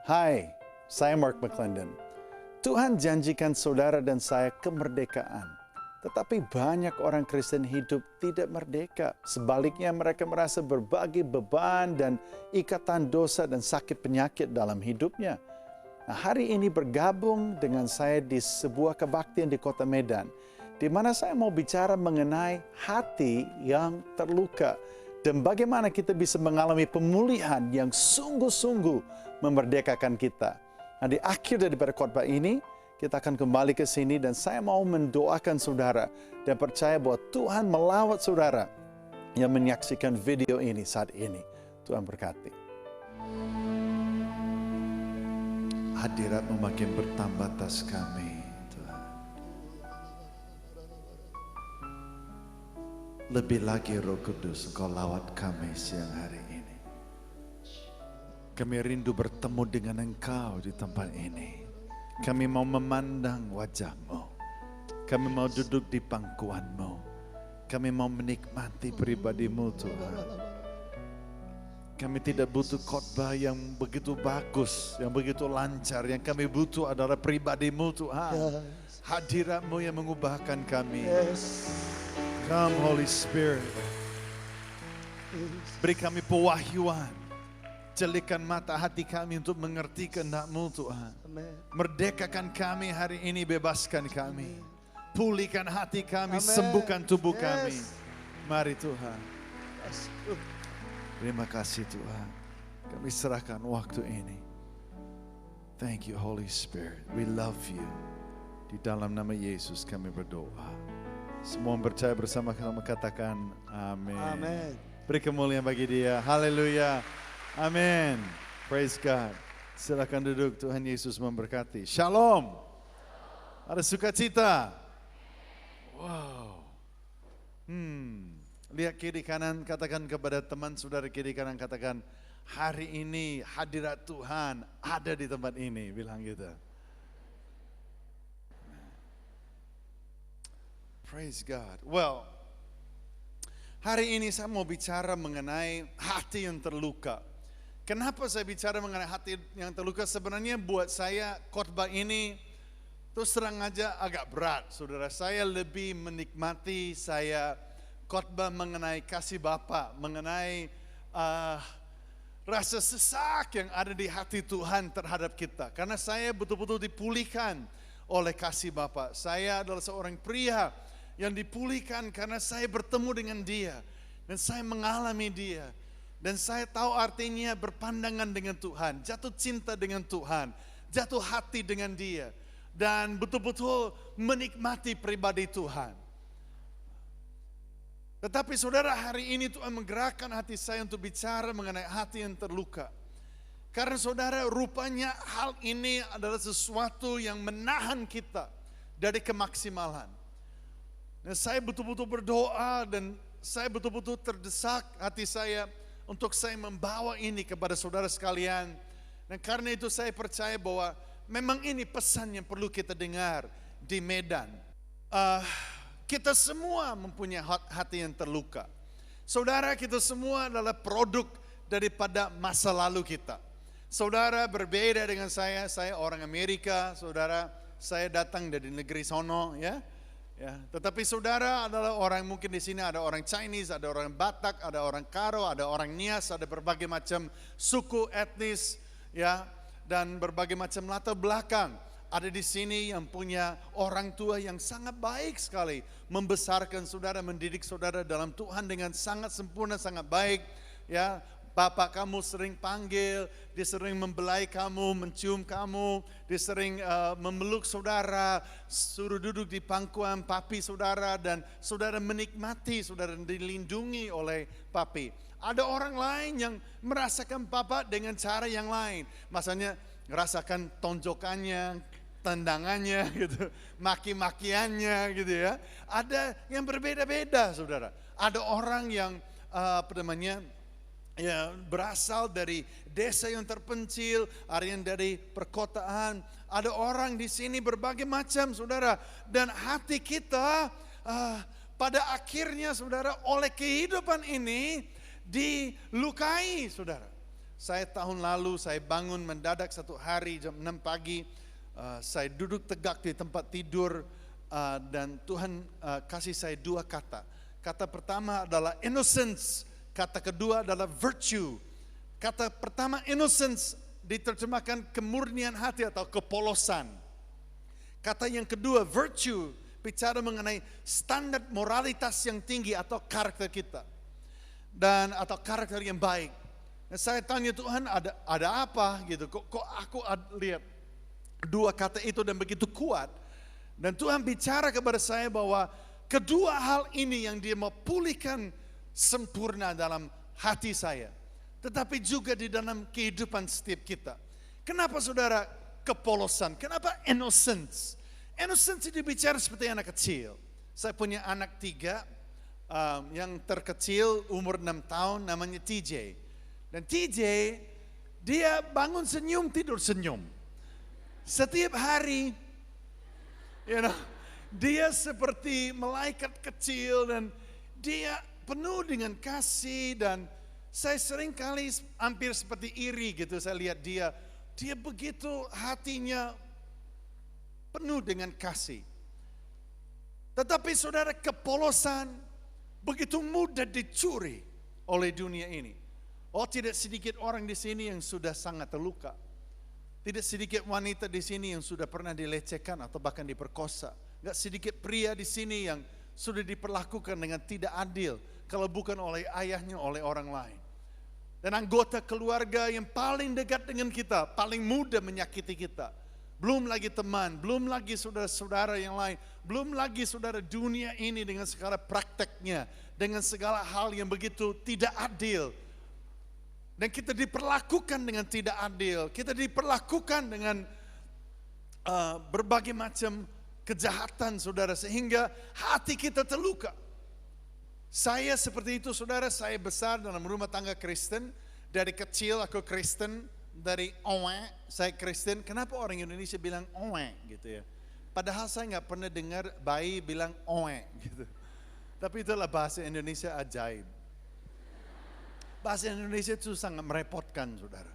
Hai, saya Mark McClendon. Tuhan janjikan saudara dan saya kemerdekaan. Tetapi banyak orang Kristen hidup tidak merdeka. Sebaliknya mereka merasa berbagai beban dan ikatan dosa dan sakit penyakit dalam hidupnya. Nah, hari ini bergabung dengan saya di sebuah kebaktian di Kota Medan, di mana saya mau bicara mengenai hati yang terluka dan bagaimana kita bisa mengalami pemulihan yang sungguh-sungguh memerdekakan kita. Nah, di akhir daripada khotbah ini, kita akan kembali ke sini dan saya mau mendoakan saudara dan percaya bahwa Tuhan melawat saudara yang menyaksikan video ini saat ini. Tuhan berkati. Hadirat-Mu makin bertambah atas kami, Tuhan. Lebih lagi Roh Kudus, Engkau lawat kami siang hari ini. Kami rindu bertemu dengan Engkau di tempat ini. Kami mau memandang wajah-Mu. Kami mau duduk di pangkuan-Mu. Kami mau menikmati pribadi-Mu, Tuhan. Kami tidak butuh khotbah yang begitu bagus, yang begitu lancar. Yang kami butuh adalah pribadi-Mu, Tuhan. Hadirat-Mu yang mengubahkan kami. Come Holy Spirit. Beri kami pewahyuan. Jelikan mata hati kami untuk mengerti kehendak-Mu, Tuhan. Merdekakan kami hari ini, bebaskan kami. Pulihkan hati kami, sembuhkan tubuh kami. Mari Tuhan. Terima kasih Tuhan. Kami serahkan waktu ini. Thank you Holy Spirit. We love you. Di dalam nama Yesus kami berdoa. Semua yang percaya bersama-sama katakan amin. Amin. Beri kemuliaan bagi Dia. Haleluya. Amin. Praise God. Silakan duduk, Tuhan Yesus memberkati. Shalom. Ada sukacita. Wow. Lihat kiri kanan, katakan kepada teman saudara kiri kanan, katakan hari ini hadirat Tuhan ada di tempat ini. Bilang gitu. Praise God. Well, hari ini saya mau bicara mengenai hati yang terluka. Kenapa saya bicara mengenai hati yang terluka? Sebenarnya buat saya khotbah ini terus terang aja agak berat. Saudara, saya lebih menikmati saya khotbah mengenai kasih Bapa, mengenai rasa sesak yang ada di hati Tuhan terhadap kita. Karena saya betul-betul dipulihkan oleh kasih Bapa. Saya adalah seorang pria yang dipulihkan karena saya bertemu dengan Dia. Dan saya mengalami Dia. Dan saya tahu artinya berpandangan dengan Tuhan, jatuh cinta dengan Tuhan, jatuh hati dengan Dia. Dan betul-betul menikmati pribadi Tuhan. Tetapi saudara, hari ini Tuhan menggerakkan hati saya untuk bicara mengenai hati yang terluka. Karena saudara, rupanya hal ini adalah sesuatu yang menahan kita dari kemaksimalan. Dan saya betul-betul berdoa dan saya betul-betul terdesak hati saya untuk saya membawa ini kepada saudara sekalian. Dan karena itu saya percaya bahwa memang ini pesan yang perlu kita dengar di Medan. Kita semua mempunyai hati yang terluka. Saudara, kita semua adalah produk daripada masa lalu kita. Saudara berbeda dengan saya orang Amerika, saudara, saya datang dari negeri sono ya. Tetapi saudara adalah orang, mungkin di sini ada orang Chinese, ada orang Batak, ada orang Karo, ada orang Nias, ada berbagai macam suku etnis ya, dan berbagai macam latar belakang. Ada di sini yang punya orang tua yang sangat baik sekali membesarkan saudara, mendidik saudara dalam Tuhan dengan sangat sempurna, sangat baik ya. Bapak kamu sering panggil, dia sering membelai kamu, mencium kamu, dia sering memeluk saudara, suruh duduk di pangkuan papi saudara, dan saudara menikmati, saudara dilindungi oleh papi. Ada orang lain yang merasakan papa dengan cara yang lain, maksudnya merasakan tonjokannya, tendangannya gitu, maki-makiannya gitu ya. Ada yang berbeda-beda saudara. Ada orang yang ya, berasal dari desa yang terpencil, ada yang dari perkotaan, ada orang di sini berbagai macam saudara. Dan hati kita pada akhirnya saudara oleh kehidupan ini dilukai saudara. Saya tahun lalu saya bangun mendadak satu hari jam 6 pagi. Saya duduk tegak di tempat tidur dan Tuhan kasih saya dua kata. Kata pertama adalah innocence, kata kedua adalah virtue. Kata pertama innocence diterjemahkan kemurnian hati atau kepolosan. Kata yang kedua virtue bicara mengenai standar moralitas yang tinggi atau karakter kita dan atau karakter yang baik. Nah, saya tanya Tuhan ada apa gitu? Kok aku lihat dua kata itu dan begitu kuat. Dan Tuhan bicara kepada saya bahwa kedua hal ini yang dia mau pulihkan sempurna dalam hati saya. Tetapi juga di dalam kehidupan setiap kita. Kenapa saudara kepolosan? Kenapa innocence? Innocence itu bicara seperti anak kecil. Saya punya anak 3, yang terkecil umur 6 tahun namanya TJ. Dan TJ dia bangun senyum, tidur senyum. Setiap hari, dia seperti malaikat kecil dan dia penuh dengan kasih dan saya sering kali hampir seperti iri gitu saya lihat dia begitu hatinya penuh dengan kasih. Tetapi saudara kepolosan begitu mudah dicuri oleh dunia ini. Oh tidak sedikit orang di sini yang sudah sangat terluka. Tidak sedikit wanita di sini yang sudah pernah dilecehkan atau bahkan diperkosa. Tidak sedikit pria di sini yang sudah diperlakukan dengan tidak adil. Kalau bukan oleh ayahnya, oleh orang lain. Dan anggota keluarga yang paling dekat dengan kita, paling mudah menyakiti kita. Belum lagi teman, belum lagi saudara-saudara yang lain. Belum lagi saudara dunia ini dengan segala prakteknya. Dengan segala hal yang begitu tidak adil. Dan kita diperlakukan dengan tidak adil. Kita diperlakukan dengan berbagai macam kejahatan saudara. Sehingga hati kita terluka. Saya seperti itu saudara, saya besar dalam rumah tangga Kristen. Dari kecil aku Kristen, dari owe saya Kristen. Kenapa orang Indonesia bilang owe gitu ya? Padahal saya nggak pernah dengar bayi bilang owe gitu. Tapi itulah bahasa Indonesia ajaib. Bahasa Indonesia itu sangat merepotkan saudara.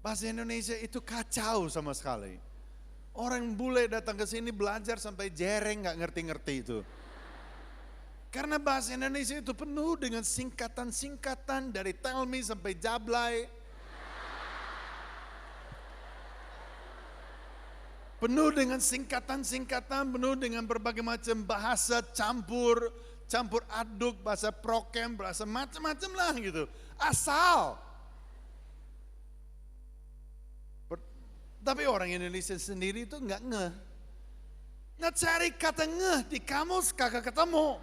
Bahasa Indonesia itu kacau sama sekali. Orang bule datang ke sini belajar sampai jereng nggak ngerti-ngerti itu. Karena bahasa Indonesia itu penuh dengan singkatan-singkatan dari tell me sampai jablay. Penuh dengan singkatan-singkatan, penuh dengan berbagai macam bahasa campur aduk, bahasa prokem, bahasa macam-macam lah gitu. Asal. Tapi orang Indonesia sendiri itu nggak ngeh. Nggak cari kata ngeh di kamus kagak ketemu.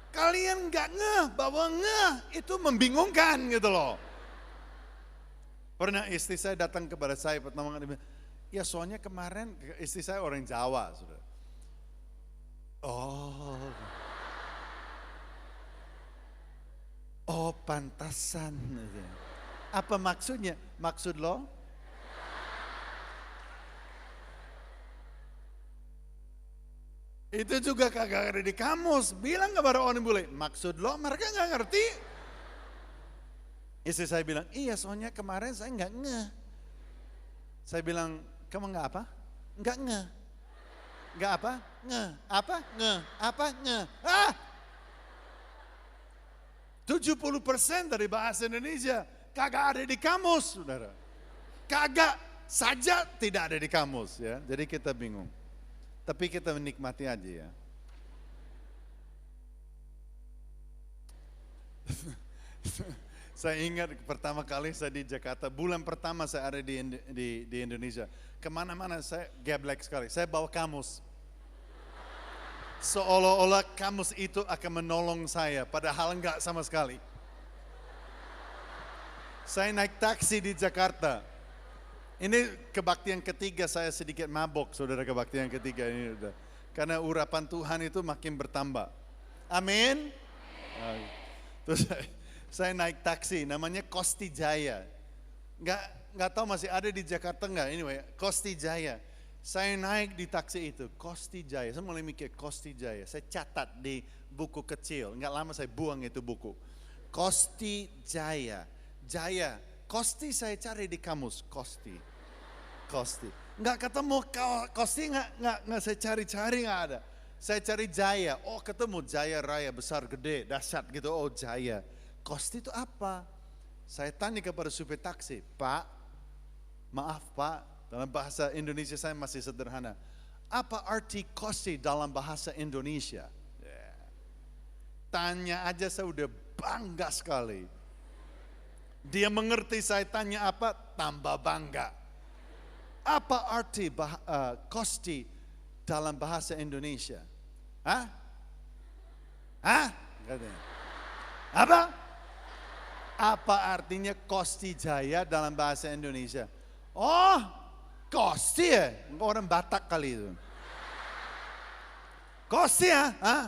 Kalian nggak ngeh bahwa ngeh itu membingungkan gitu loh. Pernah istri saya datang kepada saya pertama kali, ya soalnya kemarin istri saya orang Jawa sudah. Oh pantasan. Apa maksudnya? Maksud lo? Itu juga kagak ada di kamus. Bilang kepada orang bule, maksud lo mereka gak ngerti. Istri saya bilang, iya soalnya kemarin saya gak ngeh. Saya bilang, kamu gak apa? Gak ngeh. Gak apa? Ngeh. Apa? Ngeh. Apa? Ngeh. 70% dari bahasa Indonesia kagak ada di kamus, saudara. Kagak saja tidak ada di kamus ya. Jadi kita bingung. Tapi kita menikmati aja ya. Saya ingat pertama kali saya di Jakarta, bulan pertama saya ada di Indonesia. Kemana-mana saya geblek sekali, saya bawa kamus. Seolah-olah kamus itu akan menolong saya, padahal enggak sama sekali. Saya naik taksi di Jakarta. Ini kebaktian ketiga saya sedikit mabok, saudara, kebaktian ketiga ini udah. Karena urapan Tuhan itu makin bertambah. Amin. Terus saya naik taksi, namanya Kosti Jaya. Nggak tahu masih ada di Jakarta nggak? Anyway, Kosti Jaya. Saya naik di taksi itu, Kosti Jaya. Saya mulai mikir Kosti Jaya. Saya catat di buku kecil. Nggak lama saya buang itu buku. Kosti Jaya. Jaya. Kosti saya cari di kamus. Kosti. Nggak ketemu Kosti, nggak saya cari-cari, nggak ada. Saya cari Jaya. Oh ketemu Jaya Raya besar gede dahsyat gitu. Oh Jaya. Kosti itu apa? Saya tanya kepada supir taksi. Pak, maaf Pak, dalam bahasa Indonesia saya masih sederhana. Apa arti kosti dalam bahasa Indonesia? Tanya aja saya udah bangga sekali. Dia mengerti saya tanya apa, tambah bangga. Apa arti kosti dalam bahasa Indonesia? Hah? Apa? Apa artinya kosti Jaya dalam bahasa Indonesia? Oh, kosti ya? Orang Batak kali itu. Kosti ya? Hah?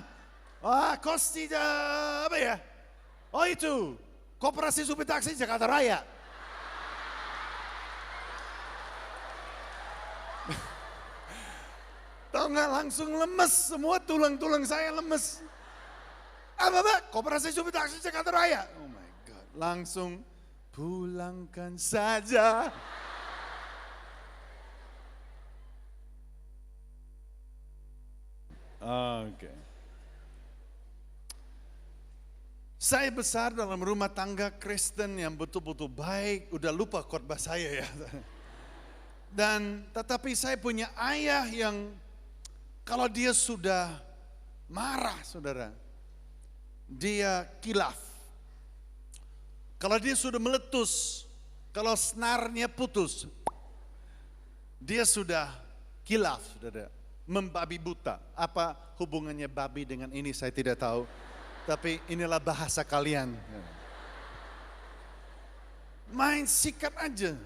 Wah, kosti apa ya? Oh itu, Koperasi Supir Taksi Jakarta Raya. Tahu nggak, langsung lemes, semua tulang-tulang saya lemes. Apa? Koperasi Supir Taksi Jakarta Raya. Oh my God, langsung pulangkan saja. Oke. Saya besar dalam rumah tangga Kristen yang betul-betul baik, udah lupa khotbah saya ya. Dan tetapi saya punya ayah yang kalau dia sudah marah saudara, dia kilaf. Kalau dia sudah meletus, kalau senarnya putus, dia sudah kilaf saudara, membabi buta. Apa hubungannya babi dengan ini saya tidak tahu. Tapi inilah bahasa kalian. Main sikat aja.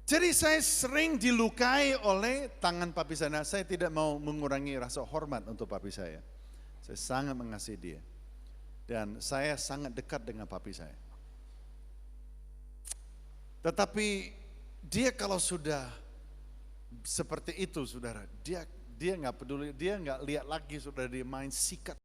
Jadi saya sering dilukai oleh tangan papi saya. Nah, saya tidak mau mengurangi rasa hormat untuk papi saya. Saya sangat mengasihi dia. Dan saya sangat dekat dengan papi saya. Tetapi dia kalau sudah seperti itu saudara, dia nggak peduli, dia nggak lihat lagi saudara, dia main sikat.